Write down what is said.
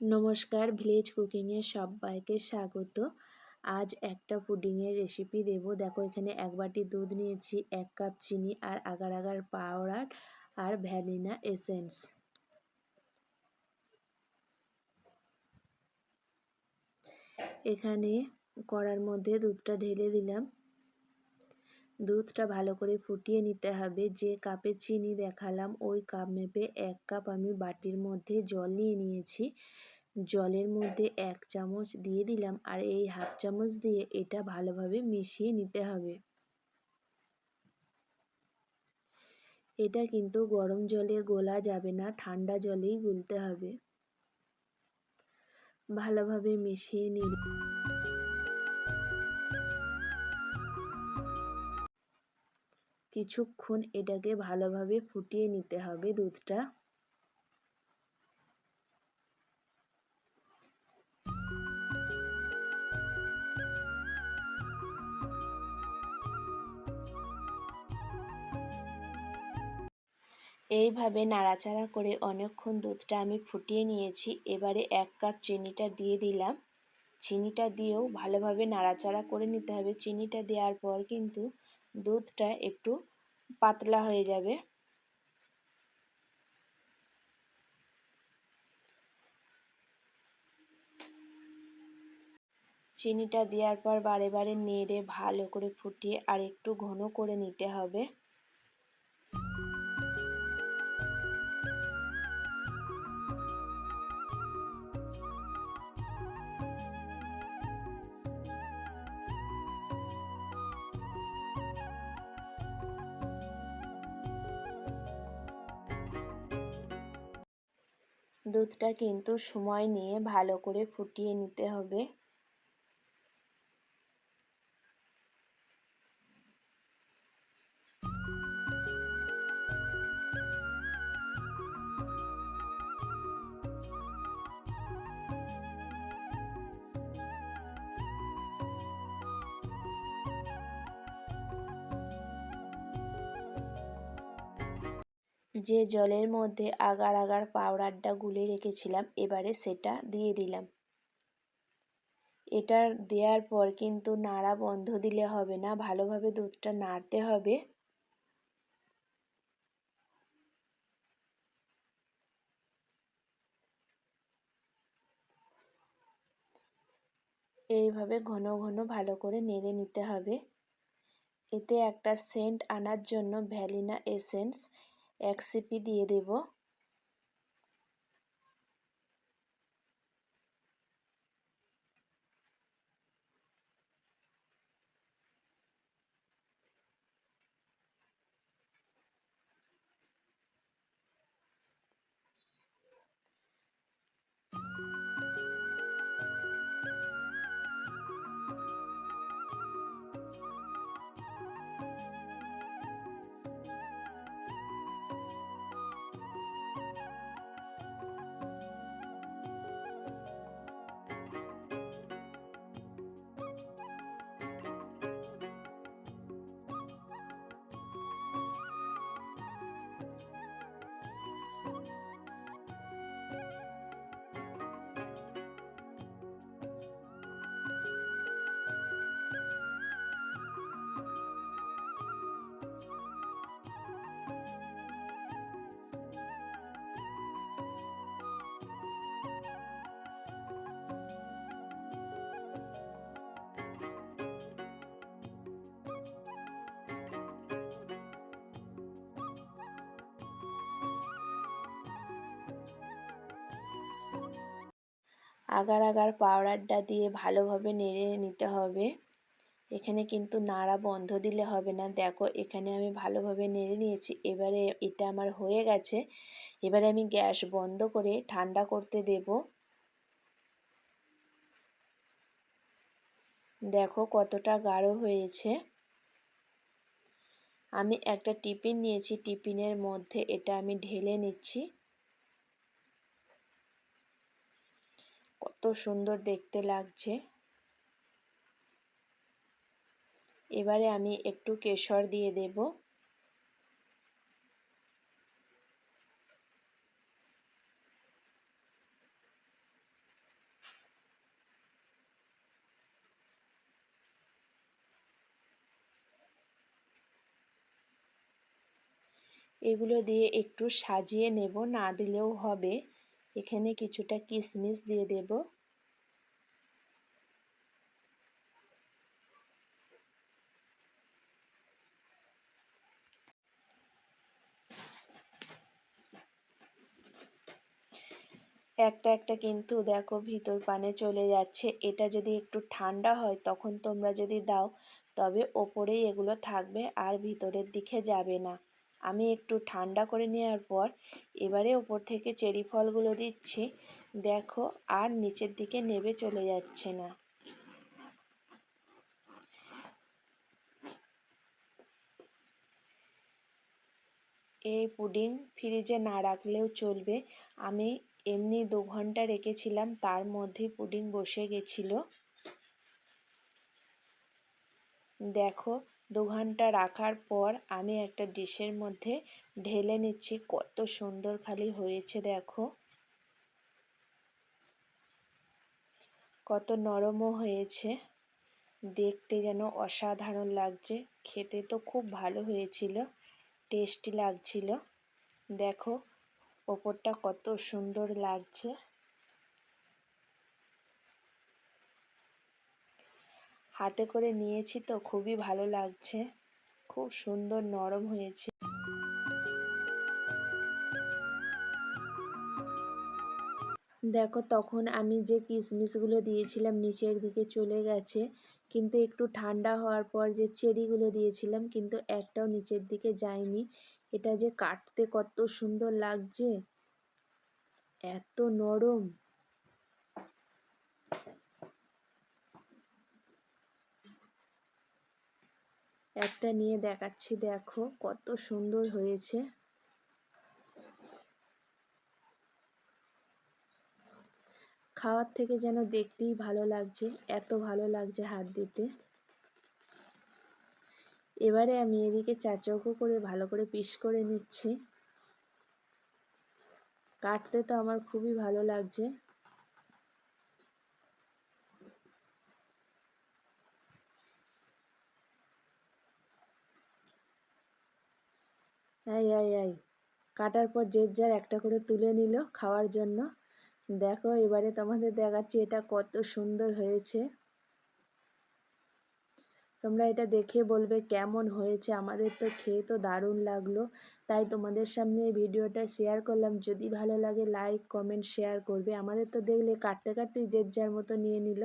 নমস্কার, ভিলেজ কুকিংয়ে সবাইকে স্বাগত। আজ একটা পুডিংয়ের রেসিপি দেব। দেখো এখানে 1 বাটি দুধ নিয়েছি, 1 কাপ চিনি আর আগার আগার পাউডার আর ভ্যানিলা এসেন্স। এখানে কড়ার মধ্যে দুধটা ঢেলে দিলাম। দুধটা ভালো করে ফুটিয়ে নিতে হবে। যে কাপে চিনি দেখালাম ওই কাপ মেপে 1 কাপ আমি বাটির মধ্যে জল নিয়ে নিয়েছি। জলের মধ্যে 1 চামচ দিয়ে দিলাম আর এই হাফ চামচ দিয়ে এটা ভালোভাবে মিশিয়ে নিতে হবে। এটা কিন্তু গরম জলে গোলা যাবে না, ঠান্ডা জলেই গুলতে হবে। ভালোভাবে মিশিয়ে নিন। কিছুক্ষণ এটাকে ভালোভাবে ফুটিয়ে নিতে হবে দুধটা। এইভাবে নাড়াচাড়া করে অনেকক্ষণ দুধটা আমি ফুটিয়ে নিয়েছি। এবারে 1 কাপ চিনিটা দিয়ে দিলাম। চিনিটা দিয়েও ভালোভাবে নাড়াচাড়া করে নিতে হবে। চিনিটা দেওয়ার পর কিন্তু দুধটা একটু পাতলা হয়ে যাবে। চিনিটা দেওয়ার পর বারে বারে নেড়ে ভালো করে ফুটিয়ে আর একটু ঘন করে নিতে হবে। দুধটা কিন্তু সময় নিয়ে ভালো করে ফুটিয়ে নিতে হবে। যে জলের মধ্যে আগার আগার পাউডারটা গুলে রেখেছিলাম এবারে সেটা দিয়ে দিলাম। এটা দেওয়ার পর কিন্তু নাড়া বন্ধ দিলে হবে না, ভালোভাবে দুধটা নাড়তে হবে। এইভাবে ঘন ঘন ভালো করে নেড়ে নিতে হবে। এতে একটা সেন্ট আনার জন্য ভ্যানিলা এসেন্স 1 সিপি দিয়ে দেব। আগার আগার পাউডারটা দিয়ে ভালোভাবে নেড়ে নিতে হবে। এখানে কিন্তু নাড়া বন্ধ দিলে হবে না। দেখো এখানে আমি ভালোভাবে নেড়ে নিয়েছি। এবারে এটা আমার হয়ে গেছে। এবারে আমি গ্যাস বন্ধ করে ঠান্ডা করতে দেব। দেখো কতটা গাঢ় হয়েছে। আমি একটা টিফিন নিয়েছি, টিফিনের মধ্যে এটা আমি ঢেলে নিচ্ছি। কত সুন্দর দেখতে লাগছে। এবারে আমি একটু কেশর দিয়ে দেব। এগুলো দিয়ে একটু সাজিয়ে নেব, না দিলেও হবে। এখানে কিছুটা কিশমিশ দিয়ে দেব। একটা একটা কিন্তু দেখো ভিতর পানে চলে যাচ্ছে। এটা যদি একটু ঠান্ডা হয় তখন তোমরা যদি দাও তবে ওপরেই এগুলো থাকবে আর ভিতরের দিকে যাবে না। আমি একটু ঠান্ডা করে নেওয়ার পর এবারে ওপর থেকে চেরি ফলগুলো দিচ্ছি। দেখো আর নিচের দিকে নেবে চলে যাচ্ছে না। এই পুডিং ফ্রিজে না রাখলেও চলবে। আমি এমনি 2 ঘন্টা রেখেছিলাম, তার মধ্যেই পুডিং বসে গেছিলো। দেখো 2 ঘন্টা রাখার পর আমি একটা ডিশের মধ্যে ঢেলে নিচ্ছি। কত সুন্দর খালি হয়েছে দেখো, কত নরমও হয়েছে, দেখতে যেন অসাধারণ লাগছে, খেতে তো খুব ভালো হয়েছিল, টেস্টি লাগছিল। দেখো ওপরটা কত সুন্দর লাগছে। হাতে করে নিয়েছি তো খুবই ভালো লাগছে, খুব সুন্দর নরম হয়েছে। দেখো তখন আমি যে কিশমিশগুলো দিয়েছিলাম নিচের দিকে চলে গেছে, কিন্তু একটু ঠান্ডা হওয়ার পর যে চেরিগুলো দিয়েছিলাম কিন্তু একটাও নিচের দিকে যায়নি। এটা যে কাটতে কত সুন্দর লাগছে, এত নরম। একটা নিয়ে দেখাচ্ছি, দেখো কত সুন্দর হয়েছে। খাওয়ার থেকে যেন দেখতেই ভালো লাগছে, এত ভালো লাগছে হাত দিতে। এবারে আমি এদিকে 4 চৌকো করে ভালো করে পিস করে নিচ্ছি। কাটতে তো আমার খুবই ভালো লাগছে। এই কাটার পর যে যার একটা করে তুলে নিল খাওয়ার জন্য। দেখো এবারে তোমাদের দেখাচ্ছি এটা কত সুন্দর হয়েছে। তোমরা এটা দেখে বলবে কেমন হয়েছে। আমাদের তো খেয়ে তো দারুণ লাগলো, তাই তোমাদের সামনে এই ভিডিওটা শেয়ার করলাম। যদি ভালো লাগে লাইক কমেন্ট শেয়ার করবে। আমাদের তো দেখলে কাটতে কাটতেই যে যার মতো নিয়ে নিল।